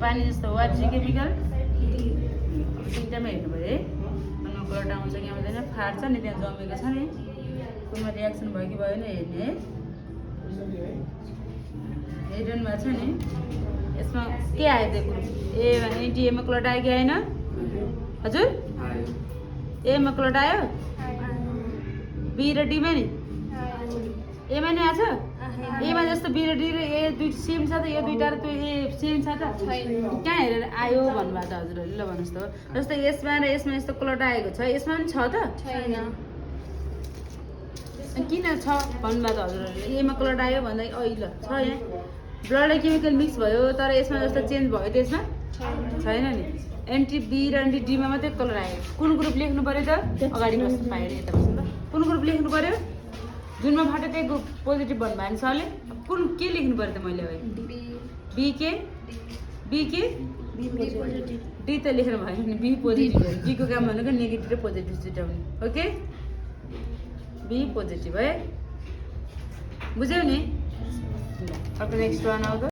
पानी जस्तो वार्जी केमिकल तिनवटामा हेर्नु पऱ्यो है अनि कलर आउँछ कि आउँदैन फाट्छ नि त्यहाँ जमेको छ नि कुनमा रियाक्सन भयो कि भएन हेर्ने है हेरिरहनु भएको छ नि यसमा के आयो त्यो ग्रुप ए डिएमा क्लट आयो कि आएन हजुर एमा क्लट आयो बी र डीमा नि एमा नै आछ एमा जस्तो बी र डी र ए दुई सेम छ त यो दुईटा र त्यो ए सेम छ त कहाँ हेरेर आयो भन्नुभएको त हजुरहरूले ल भन्नुहोस् त जस्तो यसमा र यसमा यस्तो क्लट आएको छ यसमा पनि छ त छैन किन छ भन्नुभएको त हजुरहरूले एमा क्लट आयो भन्दा ल छ यहाँ ब्लड र केमिकल मिक्स भयो तर यसमा जस्तो चेन्ज भयो त्यसमा छैन नि एन्टी बी र एन्टी डीमा मात्रै कलर आयो कुन ग्रुप लेख्नु पऱ्यो त अगाडि बस्नु पाएँ यता बस्नु त कुन ग्रुप लेख्नु पऱ्यो जुनमा फाट्यो त्यही ग्रुप पोजिटिभ भन्नुभयो नि सरले कुन के लेख्नु पऱ्यो त मैले बी के डी त लेख्नु भयो नि बी पोजिटिभ हो डीको काम भनेको नेगेटिभ र पोजिटिभ छुट्याउने ओके बी पोजिटिभ है बुझ्यौ नि अर्को नेक्स्ट वान आउँछ